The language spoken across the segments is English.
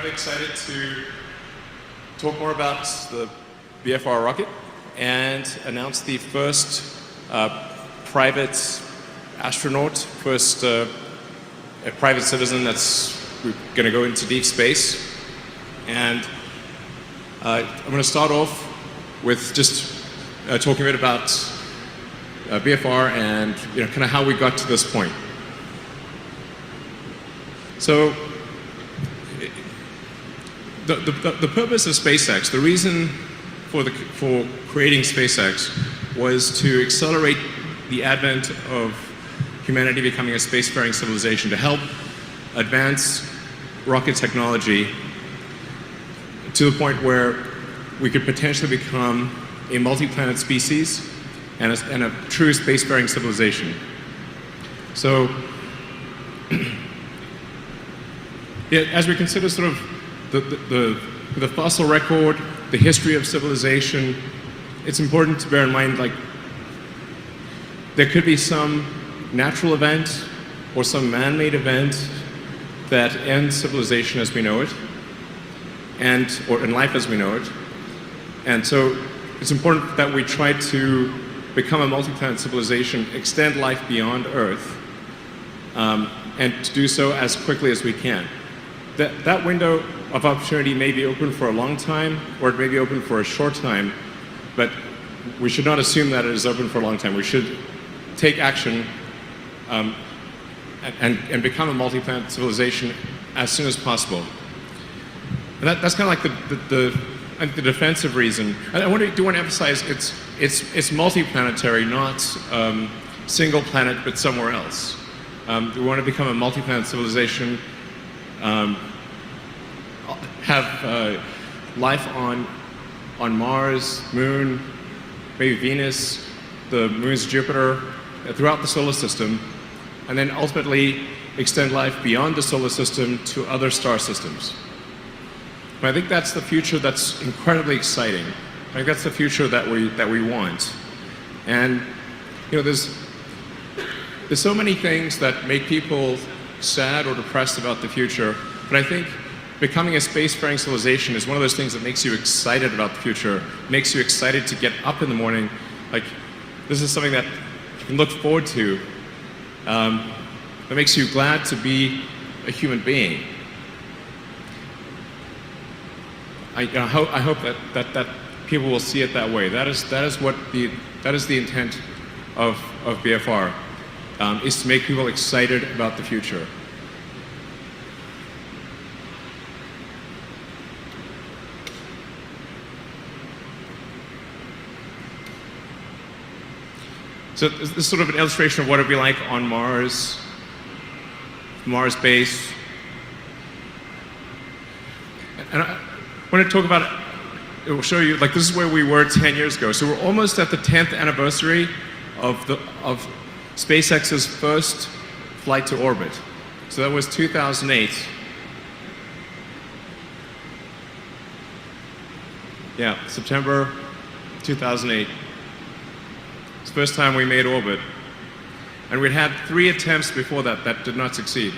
excited to talk more about the BFR rocket and announce the first private astronaut, first a private citizen that's going to go into deep space. And I'm going to start off with just talking a bit about BFR and kind of how we got to this point. So the purpose of SpaceX, the reason for creating SpaceX, was to accelerate the advent of humanity becoming a spacefaring civilization, to help advance rocket technology to the point where we could potentially become a multi-planet species and a true spacefaring civilization. So, as we consider sort of the fossil record, the history of civilization, it's important to bear in mind, like, there could be some natural event or some man-made event that ends civilization as we know it, or in life as we know it. And so it's important that we try to become a multi-planet civilization, extend life beyond Earth, and to do so as quickly as we can. That window of opportunity may be open for a long time, or it may be open for a short time, but we should not assume that it is open for a long time. We should take action and become a multi-planet civilization as soon as possible. And that's kind of like the defensive reason. I do want to emphasize it's multi-planetary, not single planet but somewhere else. We want to become a multi-planet civilization, have life on Mars, Moon, maybe Venus, the moons of Jupiter, throughout the solar system, and then ultimately extend life beyond the solar system to other star systems. But I think that's the future that's incredibly exciting. I think that's the future that we want. And there's so many things that make people sad or depressed about the future, but I think becoming a spacefaring civilization is one of those things that makes you excited about the future, makes you excited to get up in the morning. Like, this is something that you can look forward to, that makes you glad to be a human being. I hope that people will see it that way. That is the intent of BFR, is to make people excited about the future. So this is sort of an illustration of what it would be like on Mars base. And I want to talk about it will show you, like, this is where we were 10 years ago. So we're almost at the 10th anniversary of SpaceX's first flight to orbit. So that was 2008. Yeah, September 2008. It's the first time we made orbit. And we'd had 3 attempts before that did not succeed.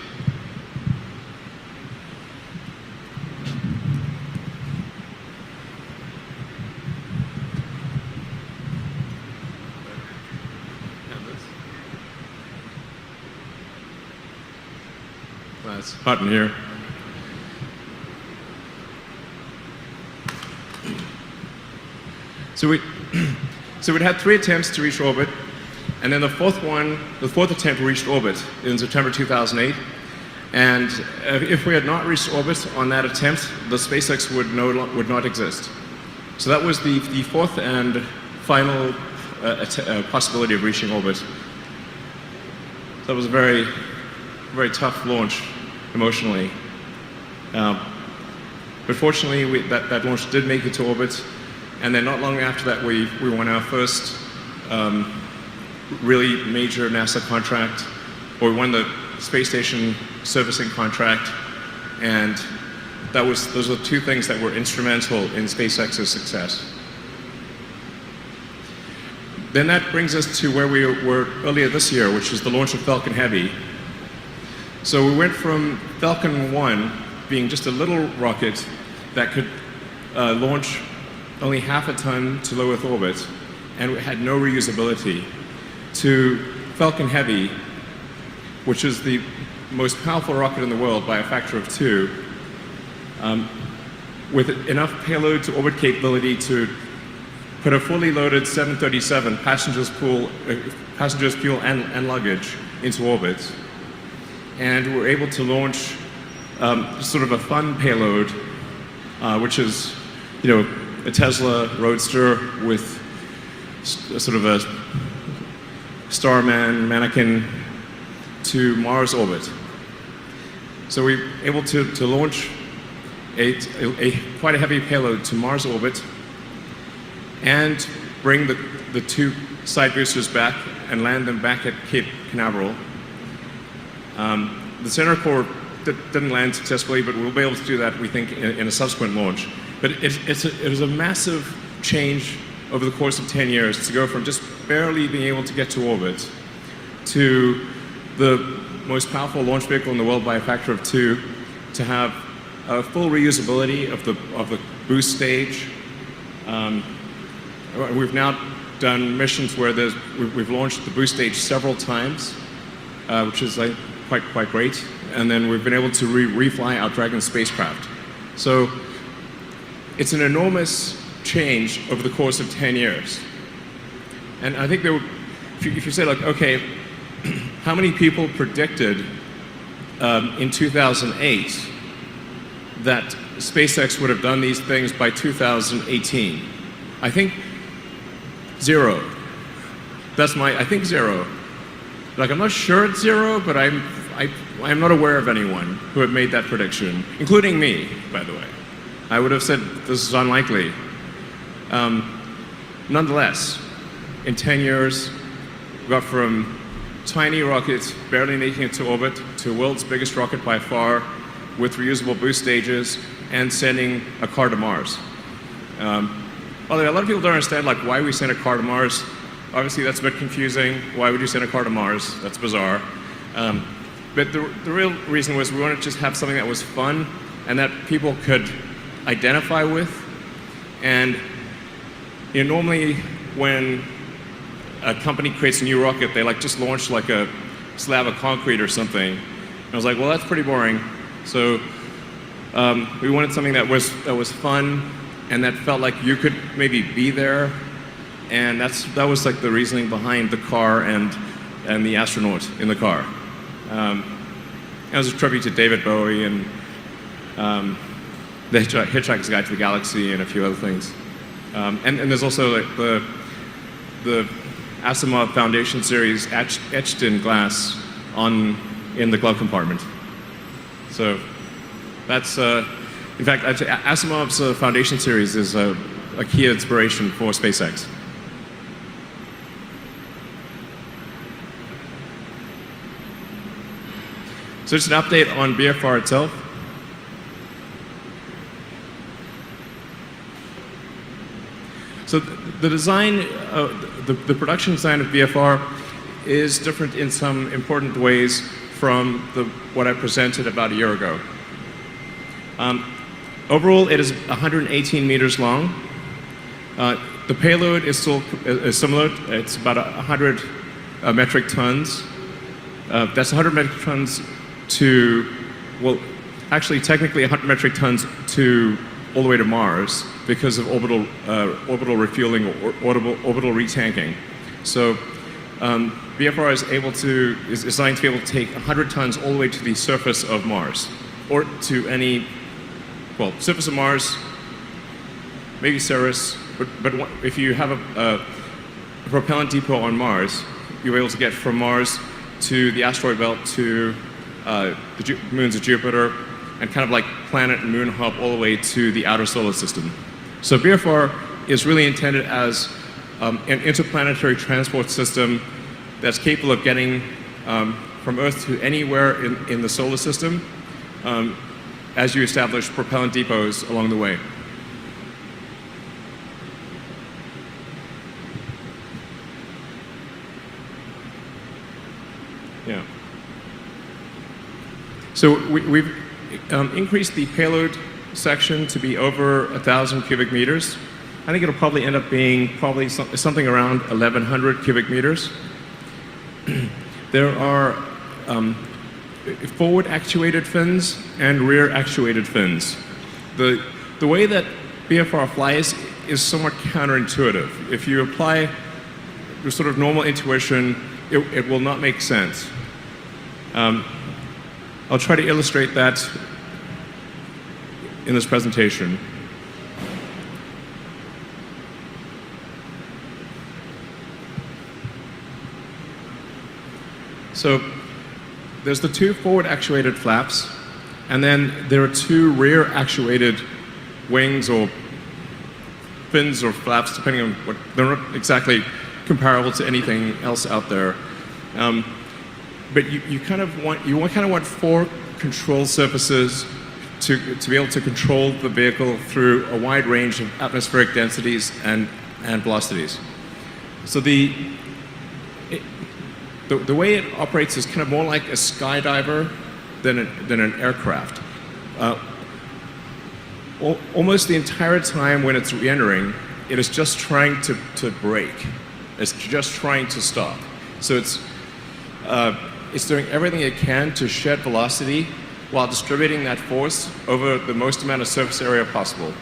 Well, it's hot in here. So we'd had 3 attempts to reach orbit, and then the fourth attempt reached orbit in September 2008. And if we had not reached orbit on that attempt, the SpaceX would not exist. So that was the fourth and final possibility of reaching orbit. So that was a very, very tough launch emotionally. But fortunately, that launch did make it to orbit. And then not long after that, we won our first really major NASA contract, or we won the space station servicing contract, and those were 2 things that were instrumental in SpaceX's success. Then that brings us to where we were earlier this year, which was the launch of Falcon Heavy. So we went from Falcon 1 being just a little rocket that could launch only half a ton to low Earth orbit and had no reusability, to Falcon Heavy, which is the most powerful rocket in the world by a factor of 2, with enough payload to orbit capability to put a fully loaded 737 passengers, fuel, and luggage into orbit. And we're able to launch sort of a fun payload, which is, a Tesla Roadster with sort of a Starman mannequin to Mars orbit. So we're able to launch quite a heavy payload to Mars orbit and bring the 2 side boosters back and land them back at Cape Canaveral. The center core didn't land successfully, but we'll be able to do that, we think, in a subsequent launch. But it was a massive change over the course of 10 years to go from just barely being able to get to orbit to the most powerful launch vehicle in the world by a factor of 2, to have a full reusability of the boost stage. We've now done missions where we've launched the boost stage several times, which is quite great. And then we've been able to refly our Dragon spacecraft. So it's an enormous change over the course of 10 years. And I think if you say, like, okay, how many people predicted in 2008 that SpaceX would have done these things by 2018? I think 0. I think 0. Like, I'm not sure it's 0, but I'm not aware of anyone who had made that prediction, including me, by the way. I would have said this is unlikely. Nonetheless, in 10 years, we got from tiny rockets barely making it to orbit to the world's biggest rocket by far, with reusable boost stages and sending a car to Mars. Although a lot of people don't understand, like, why we sent a car to Mars. Obviously, that's a bit confusing. Why would you send a car to Mars? That's bizarre. But the real reason was we wanted to just have something that was fun and that people could identify with. And normally when a company creates a new rocket, they just launch like a slab of concrete or something. And I was like, well, that's pretty boring. So we wanted something that was fun and that felt like you could maybe be there. And that was like the reasoning behind the car and the astronaut in the car. That was a tribute to David Bowie and the Hitchhiker's Guide to the Galaxy and a few other things. And there's also like the Asimov Foundation series etched in glass in the glove compartment. So that's, in fact, Asimov's Foundation series is a key inspiration for SpaceX. So just an update on BFR itself. So the design, the production design of BFR is different in some important ways from what I presented about a year ago. Overall, it is 118 meters long. The payload is still similar. It's about 100 metric tons. That's 100 metric tons to, well, actually technically 100 metric tons to all the way to Mars because of orbital refueling or orbital retanking. So BFR is designed to be able to take 100 tons all the way to the surface of Mars, or to any, well, surface of Mars, maybe Ceres, but if you have a propellant depot on Mars, you're able to get from Mars to the asteroid belt to the moons of Jupiter, and kind of like planet and moon hop all the way to the outer solar system. So BFR is really intended as an interplanetary transport system that's capable of getting from Earth to anywhere in the solar system as you establish propellant depots along the way. Yeah. So we've increase the payload section to be over 1,000 cubic meters. I think it'll probably end up being something around 1,100 cubic meters. There are forward actuated fins and rear actuated fins. The way that BFR flies is somewhat counterintuitive. If you apply the sort of normal intuition, it will not make sense. I'll try to illustrate that in this presentation. So there's the two forward actuated flaps, and then there are two rear actuated wings or fins or flaps, depending on what. They're not exactly comparable to anything else out there. But you kind of want four control surfaces to be able to control the vehicle through a wide range of atmospheric densities and velocities. So the way it operates is kind of more like a skydiver than an aircraft. Almost the entire time when it's re-entering, it is just trying to brake. It's just trying to stop. So it's doing everything it can to shed velocity while distributing that force over the most amount of surface area possible.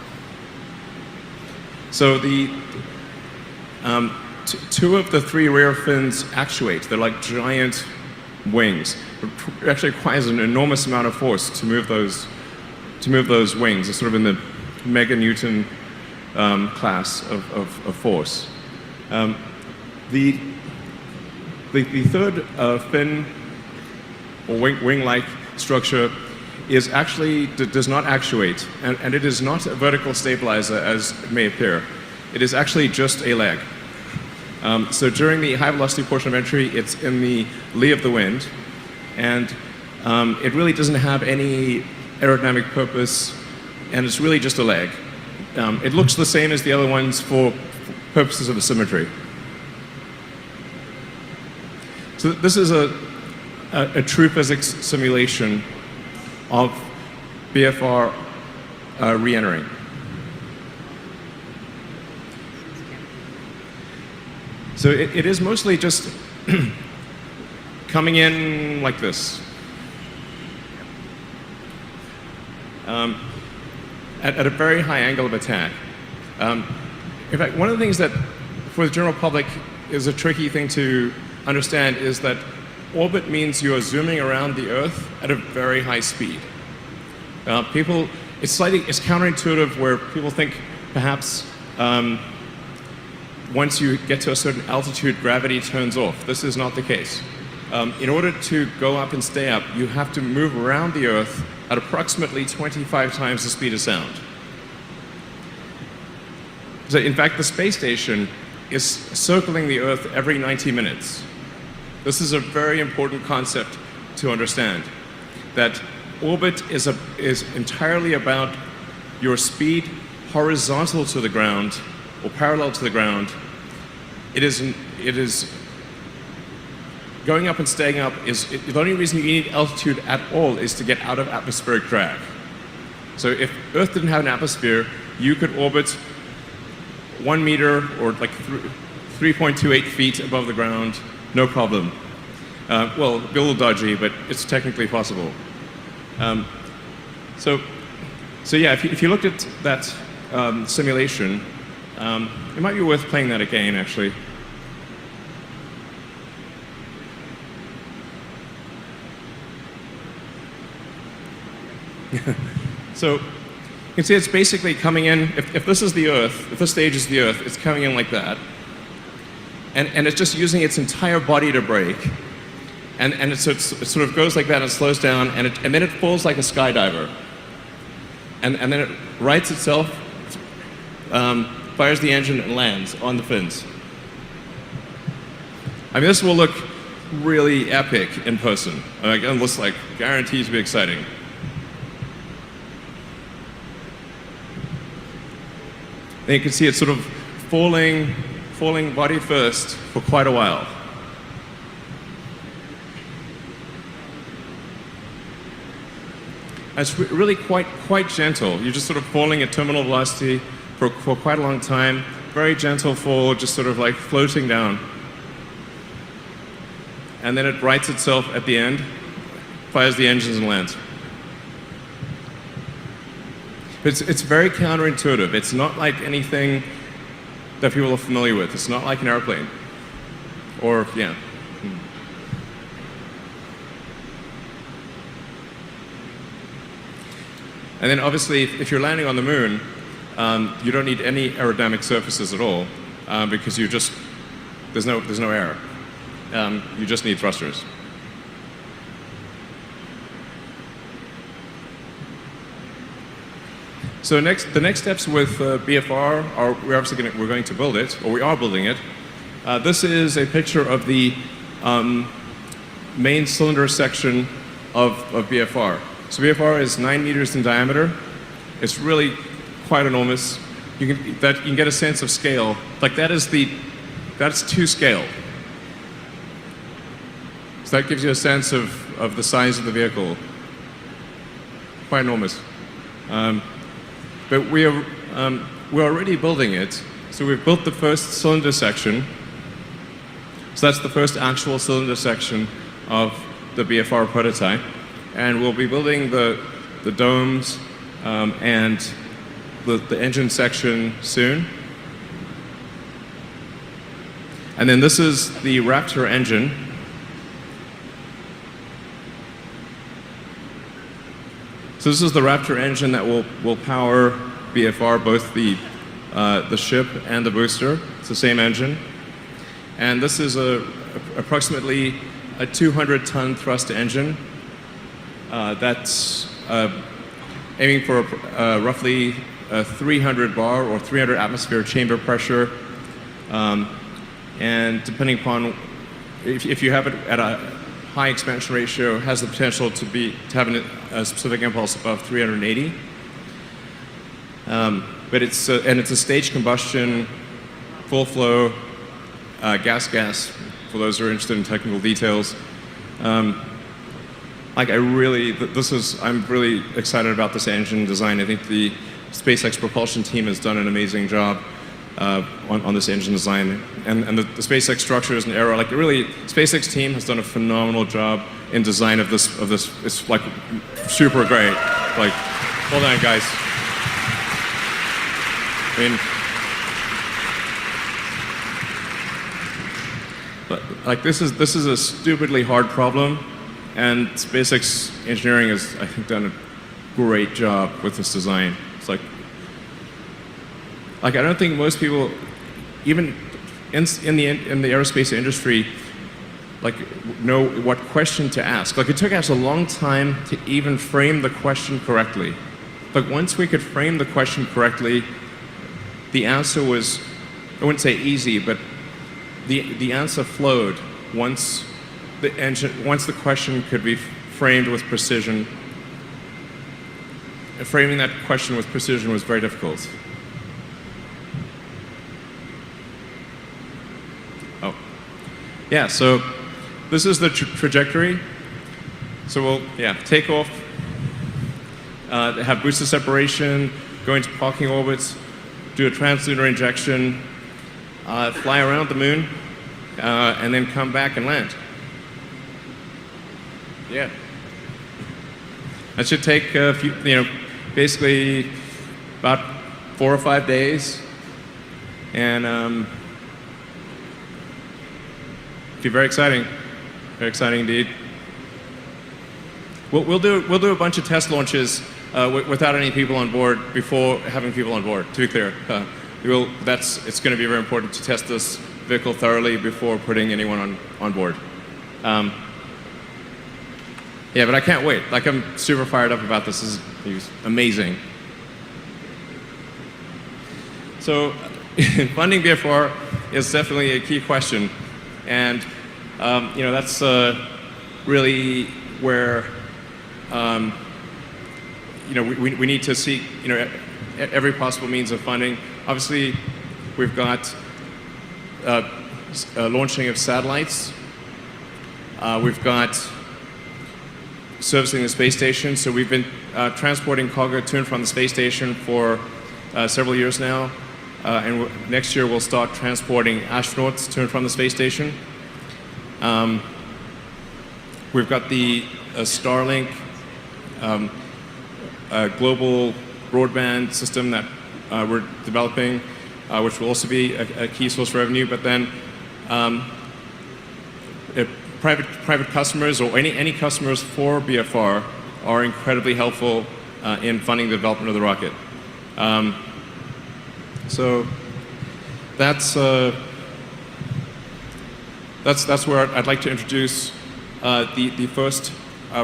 So two of the three rear fins actuate. They're like giant wings. It actually requires an enormous amount of force to move those wings. It's sort of in the meganewton class of force. The third fin or wing-like structure is actually does not actuate, and it is not a vertical stabilizer as it may appear. It is actually just a leg. So during the high velocity portion of entry, it's in the lee of the wind, and it really doesn't have any aerodynamic purpose, and it's really just a leg. It looks the same as the other ones for purposes of symmetry. So this is a true physics simulation of BFR re-entering. So it is mostly just coming in like this. At a very high angle of attack. In fact, one of the things that for the general public is a tricky thing to understand is that orbit means you are zooming around the Earth at a very high speed. It's counterintuitive where people think perhaps once you get to a certain altitude, gravity turns off. This is not the case. In order to go up and stay up, you have to move around the Earth at approximately 25 times the speed of sound. So in fact, the space station is circling the Earth every 90 minutes. This is a very important concept to understand, that orbit is entirely about your speed horizontal to the ground or parallel to the ground. It is going up and staying up the only reason you need altitude at all is to get out of atmospheric drag. So if Earth didn't have an atmosphere, you could orbit 1 meter or like 3.28 feet above the ground, no problem. Well, a little dodgy, but it's technically possible. So yeah, if you looked at that simulation, it might be worth playing that again, actually. So you can see it's basically coming in, if this is the Earth, if this stage is the Earth, it's coming in like that. And it's just using its entire body to brake. And it sort of goes like that and slows down, and then it falls like a skydiver. And then it rights itself, fires the engine, and lands on the fins. I mean, this will look really epic in person. Like, it looks like guaranteed to be exciting. And you can see it sort of falling body first for quite a while. And it's really quite gentle. You're just sort of falling at terminal velocity for quite a long time. Very gentle fall, just sort of like floating down. And then it rights itself at the end, fires the engines and lands. It's very counterintuitive. It's not like anything that people are familiar with. It's not like an airplane. Or, yeah. And then obviously, if you're landing on the moon, you don't need any aerodynamic surfaces at all, because there's no air. You just need thrusters. So the next steps with BFR are we're going to build it, or we are building it. This is a picture of the main cylinder section of BFR. So BFR is 9 meters in diameter. It's really quite enormous. You can get a sense of scale. Like that's to scale. So that gives you a sense of the size of the vehicle. Quite enormous. But we're already building it. So we've built the first cylinder section. So that's the first actual cylinder section of the BFR prototype. And we'll be building the domes and the engine section soon. And then this is the Raptor engine. So this is the Raptor engine that will power BFR, both the ship and the booster. It's the same engine. And this is approximately a 200-ton thrust engine that's aiming for roughly a 300 bar or 300 atmosphere chamber pressure. And depending upon, if you have it at a high expansion ratio, has the potential to have a specific impulse above 380. But it's a staged combustion, full flow, gas. For those who are interested in technical details, I'm really excited about this engine design. I think the SpaceX propulsion team has done an amazing job on this engine design, and the SpaceX structures and aero. Like really, SpaceX team has done a phenomenal job in design of this. It's like super great. Like, hold on, guys. I mean, but like this is a stupidly hard problem, and SpaceX engineering has, I think, done a great job with this design. It's like I don't think most people, even in the aerospace industry, like know what question to ask. Like it took us a long time to even frame the question correctly. But once we could frame the question correctly, the answer was, I wouldn't say easy, but the answer flowed once the question could be framed with precision. And framing that question with precision was very difficult. Oh, yeah. So this is the trajectory. So we'll take off, have booster separation, go into parking orbits, do a translunar injection, fly around the moon, and then come back and land. Yeah. That should take a few, basically about 4 or 5 days, and it'll be very exciting indeed. We'll do a bunch of test launches without any people on board before having people on board. To be clear, it's going to be very important to test this vehicle thoroughly before putting anyone on board. Yeah, but I can't wait. Like I'm super fired up about this. This is amazing. So, funding BFR is definitely a key question, and that's really where we need to seek every possible means of funding. Obviously, we've got launching of satellites. We've got servicing the space station. So we've been transporting cargo to and from the space station for several years now. And next year we'll start transporting astronauts to and from the space station. We've got the Starlink global broadband system that we're developing, which will also be a key source of revenue. But then private customers or any customers for BFR are incredibly helpful in funding the development of the rocket. So that's where I'd like to introduce the first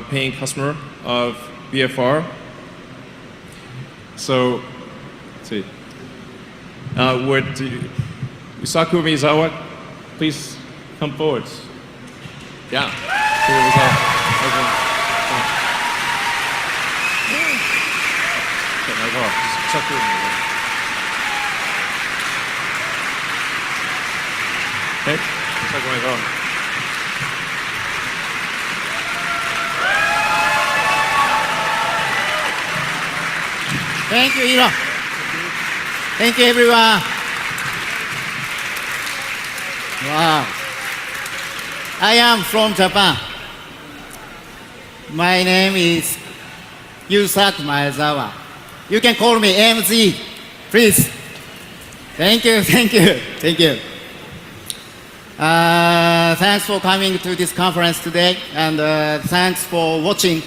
paying customer of BFR. So, let's see. Would Yusaku Miyazawa please come forward? Yeah. Okay. Thank you, Elon. Thank you, everyone. Wow. I am from Japan. My name is Yusaku Maezawa. You can call me MZ, please. Thank you, thank you, thank you. Thanks for coming to this conference today, and thanks for watching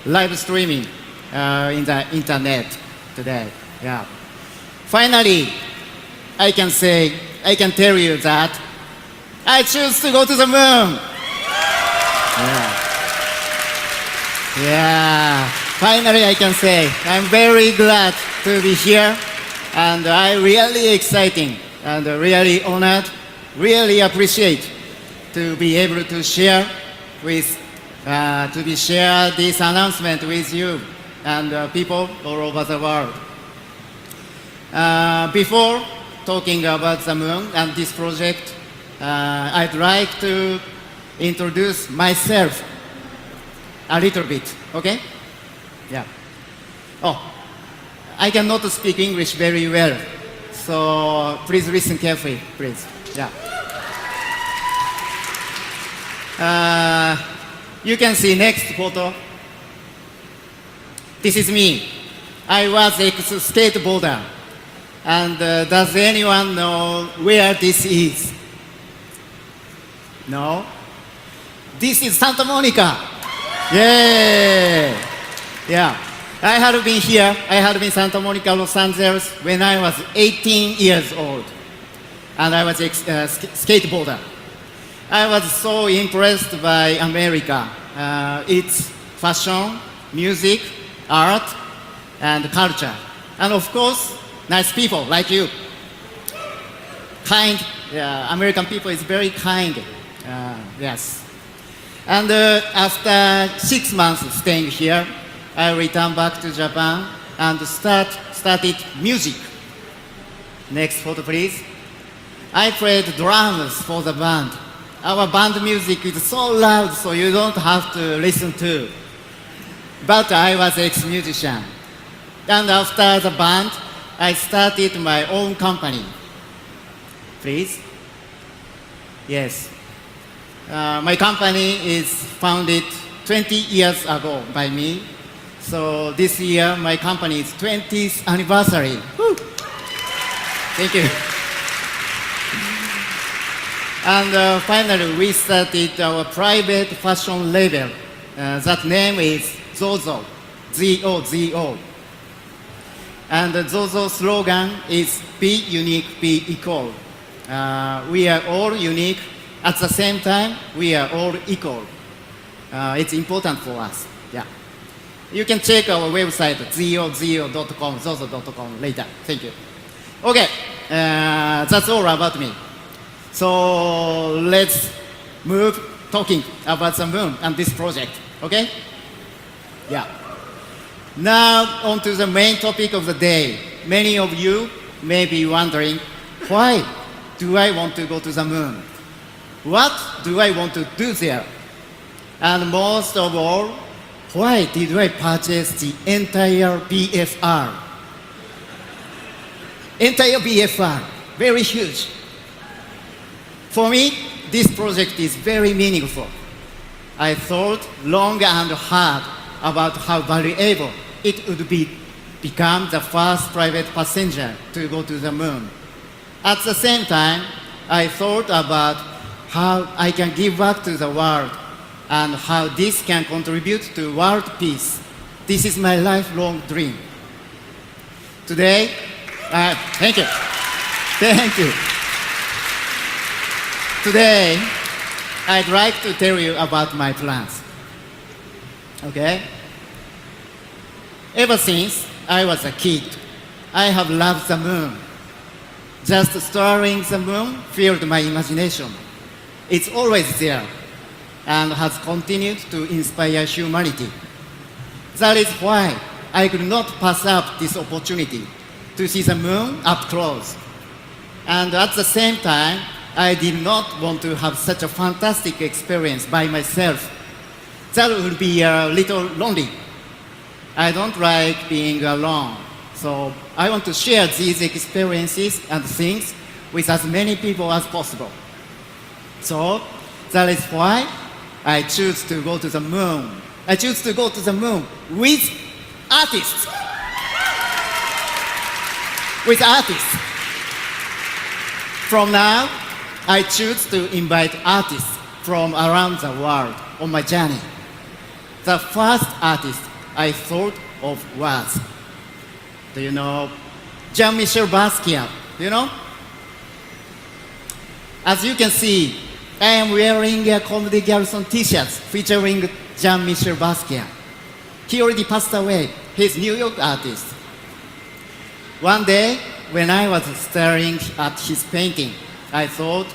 live streaming in the internet today. Yeah. Finally, I can tell you that I choose to go to the moon. Yeah. Finally, I can say I'm very glad to be here, and I'm really exciting and really honored, really appreciate to be able to share this announcement with you and people all over the world. Before talking about the moon and this project, I'd like to introduce myself a little bit, okay? Yeah. Oh, I cannot speak English very well, so please listen carefully, please. Yeah. You can see next photo. This is me. I was a skateboarder. And does anyone know where this is? No? This is Santa Monica. Yeah. Yeah. I had been here. I had been Santa Monica, Los Angeles when I was 18 years old. And I was a skateboarder. I was so impressed by America. Its fashion, music, art, and culture. And of course, nice people like you. Kind. American people is very kind. Yes. And after 6 months staying here, I returned back to Japan and started music. Next photo, please. I played drums for the band. Our band music is so loud, so you don't have to listen to. But I was ex-musician. And after the band, I started my own company. Please. Yes. My company is founded 20 years ago by me. So this year, my company is 20th anniversary. Woo! Thank you. And finally, we started our private fashion label. That name is Zozo, Z-O-Z-O. And the Zozo slogan is be unique, be equal. We are all unique. At the same time, we are all equal. It's important for us. Yeah. You can check our website, zozo.com, zozo.com later. Thank you. Okay, that's all about me. So let's move talking about the moon and this project, okay? Yeah. Now on to the main topic of the day. Many of you may be wondering, why do I want to go to the moon? What do I want to do there? And most of all, why did I purchase the entire BFR? Entire BFR, very huge. For me, this project is very meaningful. I thought long and hard about how valuable it would be become the first private passenger to go to the moon. At the same time, I thought about how I can give back to the world and how this can contribute to world peace. This is my lifelong dream. Today, thank you. Thank you. Today, I'd like to tell you about my plans. Okay? Ever since I was a kid, I have loved the moon. Just staring the moon filled my imagination. It's always there and has continued to inspire humanity. That is why I could not pass up this opportunity to see the moon up close. And at the same time, I did not want to have such a fantastic experience by myself. That would be a little lonely. I don't like being alone. So I want to share these experiences and things with as many people as possible. So that is why I choose to go to the moon. I choose to go to the moon with artists. With artists. From now, I choose to invite artists from around the world on my journey. The first artist I thought of was, do you know, Jean-Michel Basquiat? Do you know? As you can see, I am wearing a Comedy Garrison t-shirt featuring Jean-Michel Basquiat. He already passed away. He's a New York artist. One day, when I was staring at his painting, I thought,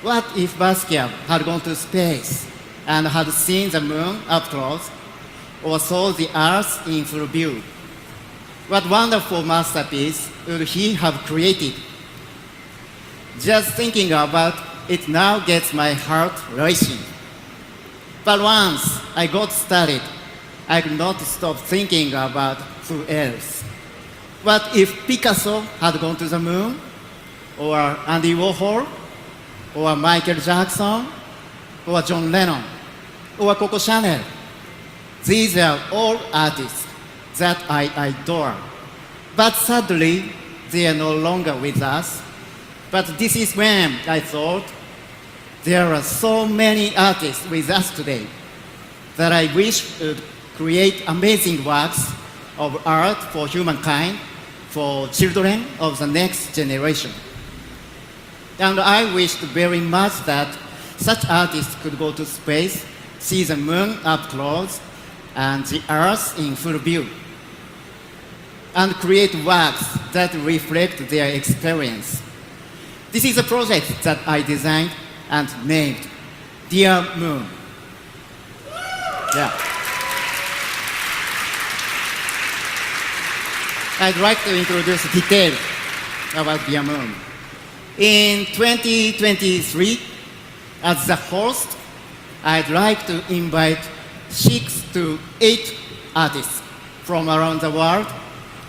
what if Basquiat had gone to space and had seen the moon up close or saw the Earth in full view? What wonderful masterpiece would he have created? Just thinking about it now gets my heart racing. But once I got started, I could not stop thinking about who else. What if Picasso had gone to the moon? Or Andy Warhol? Or Michael Jackson? Or John Lennon? Or Coco Chanel? These are all artists that I adore. But sadly, they are no longer with us. But this is when I thought, there are so many artists with us today that I wish would create amazing works of art for humankind, for children of the next generation. And I wished very much that such artists could go to space, see the moon up close, and the Earth in full view, and create works that reflect their experience. This is a project that I designed and named Dear Moon. Yeah. I'd like to introduce details about Dear Moon. In 2023, as the host, I'd like to invite 6 to 8 artists from around the world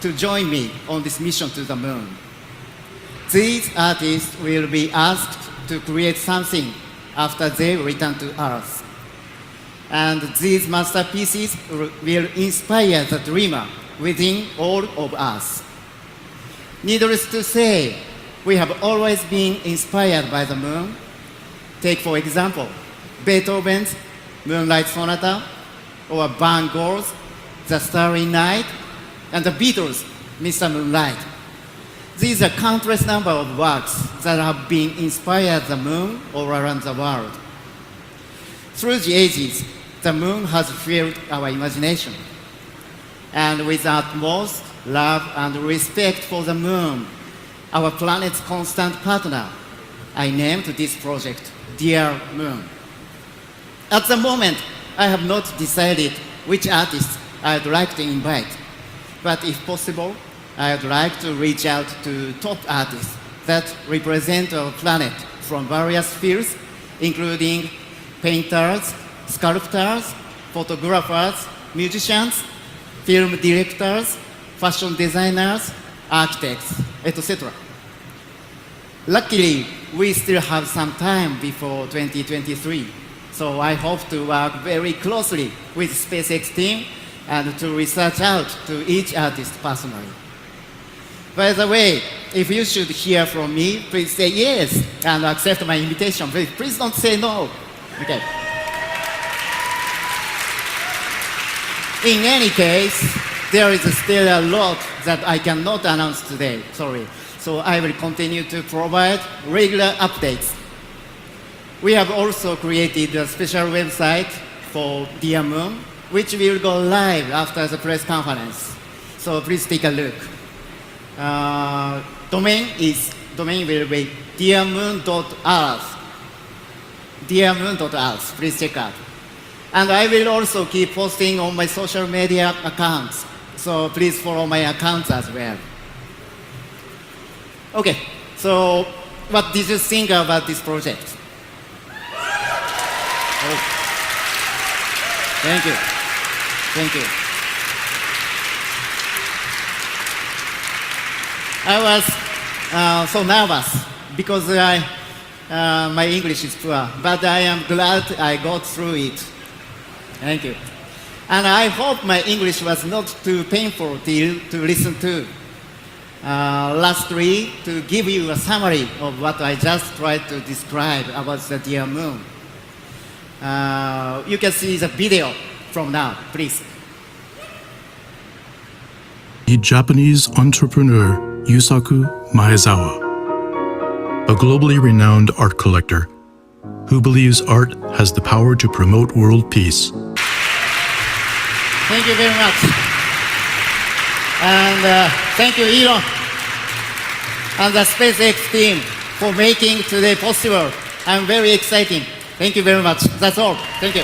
to join me on this mission to the moon. These artists will be asked to create something after they return to Earth. And these masterpieces will inspire the dreamer within all of us. Needless to say, we have always been inspired by the moon. Take, for example, Beethoven's Moonlight Sonata, or Van Gogh's The Starry Night, and the Beatles' Mr. Moonlight. These are countless number of works that have been inspired the moon all around the world. Through the ages, the moon has filled our imagination. And with utmost love and respect for the moon, our planet's constant partner, I named this project Dear Moon. At the moment, I have not decided which artists I'd like to invite. But if possible, I'd like to reach out to top artists that represent our planet from various fields, including painters, sculptors, photographers, musicians, film directors, fashion designers, architects, etc. Luckily, we still have some time before 2023, so I hope to work very closely with SpaceX team and to research out to each artist personally. By the way, if you should hear from me, please say yes and accept my invitation. Please don't say no. Okay. In any case, there is still a lot that I cannot announce today. Sorry. So I will continue to provide regular updates. We have also created a special website for Dear Moon, which will go live after the press conference. So please take a look. Domain will be dearmoon.earth. Dearmoon.earth. Please check out. And I will also keep posting on my social media accounts. So please follow my accounts as well. Okay, so what did you think about this project? Oh. Thank you. Thank you. I was so nervous because my English is poor, but I am glad I got through it. Thank you. And I hope my English was not too painful to listen to. Lastly, to give you a summary of what I just tried to describe about the Dear Moon. You can see the video from now, please. The Japanese entrepreneur Yusaku Maezawa, a globally renowned art collector who believes art has the power to promote world peace. Thank you very much. And thank you, Elon, and the SpaceX team for making today possible. I'm very excited. Thank you very much. That's all. Thank you.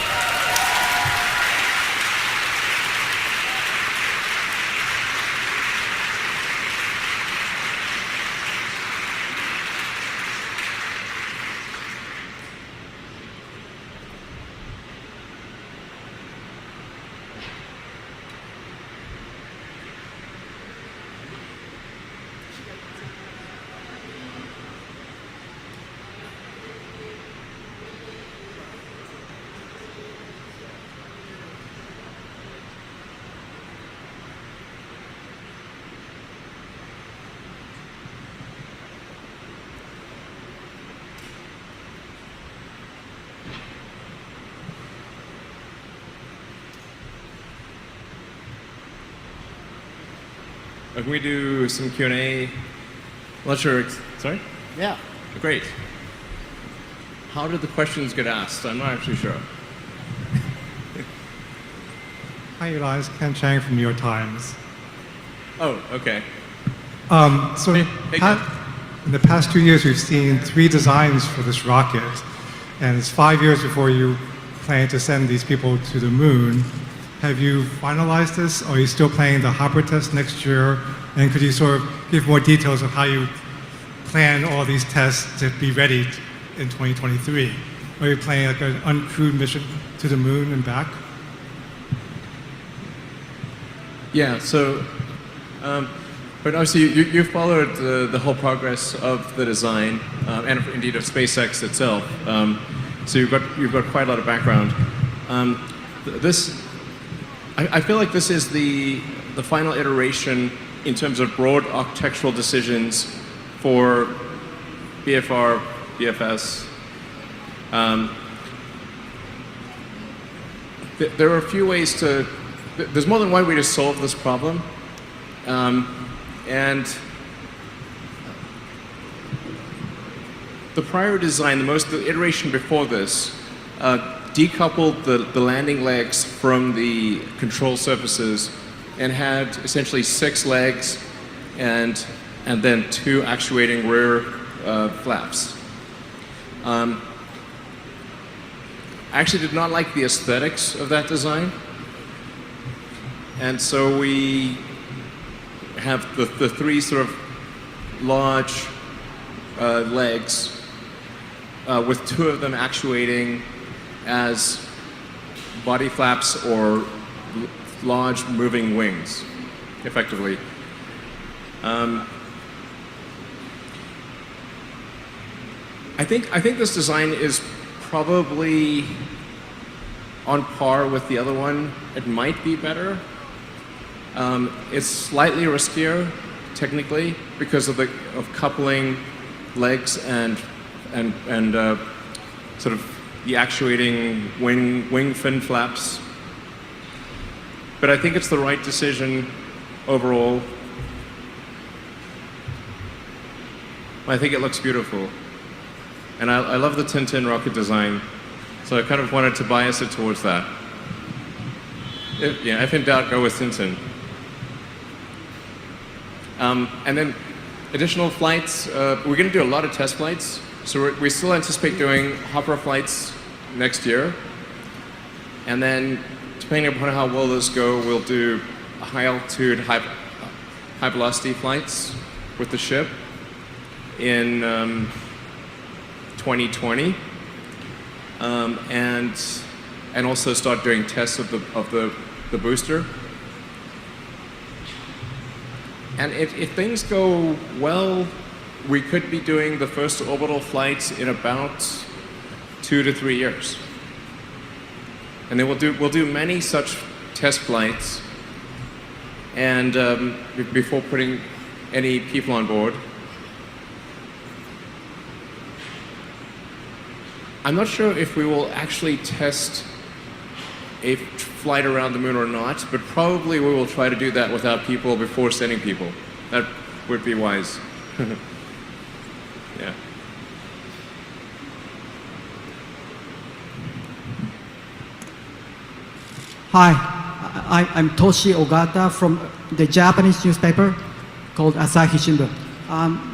Can we do some Q&A? I'm not sure. Sorry? Yeah. Great. How did the questions get asked? I'm not actually sure. Hi, Elon. It's Ken Chang from New York Times. Oh, okay. So Hey, Ken. in the past 2 years, we've seen 3 designs for this rocket, and it's 5 years before you plan to send these people to the moon. Have you finalized this? Or are you still planning the hopper test next year? And could you sort of give more details of how you plan all these tests to be ready in 2023? Are you planning like an uncrewed mission to the moon and back? Yeah, so, but obviously you followed the whole progress of the design, and indeed of SpaceX itself. So you've got quite a lot of background. I feel like this is the final iteration in terms of broad architectural decisions for BFR, BFS. There are a few ways to. There's more than one way to solve this problem, and the prior design, the iteration before this, decoupled the landing legs from the control surfaces and had essentially 6 legs and then 2 actuating rear flaps. I actually did not like the aesthetics of that design, and so we have the 3 sort of large legs with 2 of them actuating as body flaps or large moving wings, effectively. I think this design is probably on par with the other one. It might be better. It's slightly riskier, technically, because of coupling legs and sort of the actuating wing fin flaps. But I think it's the right decision overall. I think it looks beautiful. And I love the Tintin rocket design, so I kind of wanted to bias it towards that. If in doubt, go with Tintin. And then additional flights, we're going to do a lot of test flights. So we still anticipate doing hopper flights next year. And then, depending upon how well those go, we'll do high altitude, high velocity flights with the ship in 2020. And also start doing tests of the booster. And if things go well, we could be doing the first orbital flights in about 2 to 3 years. And then we'll do many such test flights, and before putting any people on board. I'm not sure if we will actually test a flight around the moon or not, but probably we will try to do that without people before sending people. That would be wise. Yeah. Hi, I'm Toshi Ogata from the Japanese newspaper called Asahi Shimbun.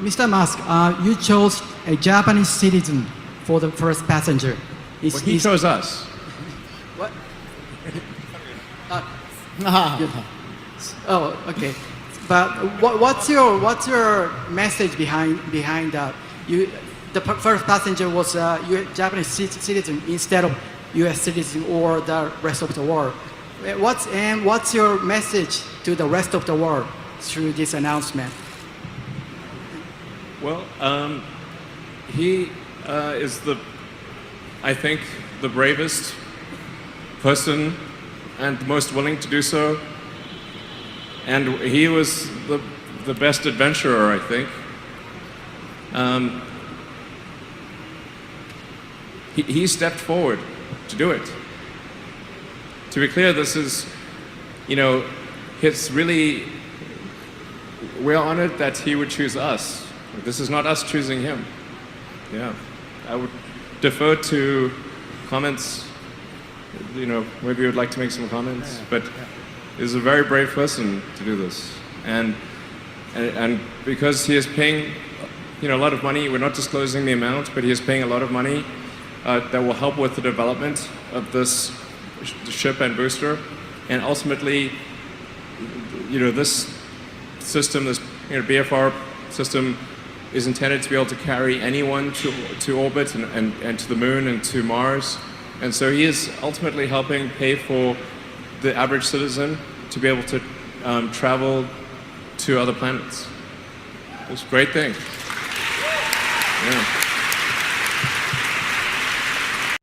Mr. Musk, you chose a Japanese citizen for the first passenger. Well, he chose us. What? Oh, okay. But what's your message behind that? The first passenger was a Japanese citizen instead of U.S. citizen or the rest of the world. What's your message to the rest of the world through this announcement? Well, he is I think, the bravest person and the most willing to do so. And he was the best adventurer, I think. He stepped forward to do it. To be clear, this is, it's really, we're honored that he would choose us. This is not us choosing him. Yeah, I would defer to comments. Maybe you would like to make some comments, but he's a very brave person to do this, and because he is paying, a lot of money. We're not disclosing the amount, but he is paying a lot of money that will help with the development of this ship and booster, and ultimately, this system, this BFR system, is intended to be able to carry anyone to orbit and to the moon and to Mars. And so he is ultimately helping pay for the average citizen to be able to travel to other planets. It's a great thing. Yeah.